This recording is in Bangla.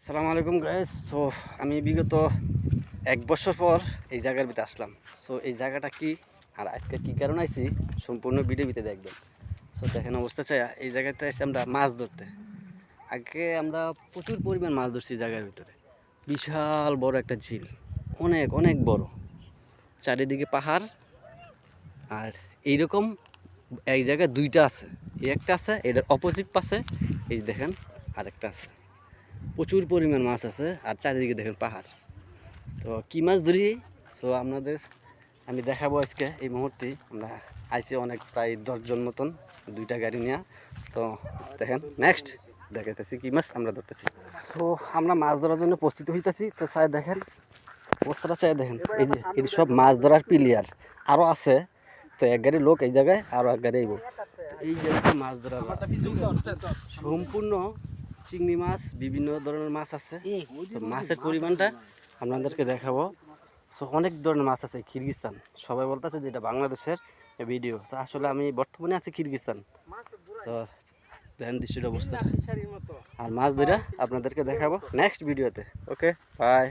আসসালামু আলাইকুম গাইস। সো আমি বিগত 1 বছর পর এই জায়গার ভিতরে আসলাম। সো এই জায়গাটা কি আর আজকে কী কারণে আইছি সম্পূর্ণ ভিডিও ভিতরে দেখবেন। সো দেখেন অবস্থা চাই এই জায়গাতে এসে আমরা মাছ ধরতে। আগে আমরা প্রচুর পরিমাণ মাছ ধরছি জায়গার ভিতরে। বিশাল বড় একটা ঝিল, অনেক অনেক বড়, চারিদিকে পাহাড়। আর এইরকম এই জায়গায় দুইটা আছে, এই একটা আছে, এটার অপোজিট পাশে এই যে দেখেন আরেকটা আছে। প্রচুর পরিমাণ মাছ আছে আর চারিদিকে দেখেন পাহাড়। তো কী মাছ ধরি সো আপনাদের আমি দেখাবো আজকে। এই মুহূর্তে আমরা আইসি অনেক প্রায় 10 জন মতন, দুইটা গাড়ি নিয়ে। তো দেখেন নেক্সট দেখাইতেছি কী মাছ আমরা ধরতেছি। তো আমরা মাছ ধরার জন্য প্রস্তুতি হইতেছি। তো চাই দেখেন অবস্থাটা, চাই দেখেন এই যে এই সব মাছ ধরার প্লেয়ার আরও আছে। তো এক গাড়ি লোক এই জায়গায়, আরও এক গাড়ি এই জায়গায় মাছ ধরার সম্পূর্ণ চিংড়ি মাছ, বিভিন্ন ধরনের মাছ আছে। তো মাছের পরিমাণটা আপনাদেরকে দেখাবো। সো অনেক ধরনের মাছ আছে। কিরগিজস্তান সবাই বলতেছে যে এটা বাংলাদেশের ভিডিও, তো আসলে আমি বর্তমানে আছি কিরগিজস্তান। তো দেখেন দৃশ্যের অবস্থা আর মাছ ধরা আপনাদেরকে দেখাবো নেক্সট ভিডিওতে। ওকে, বাই।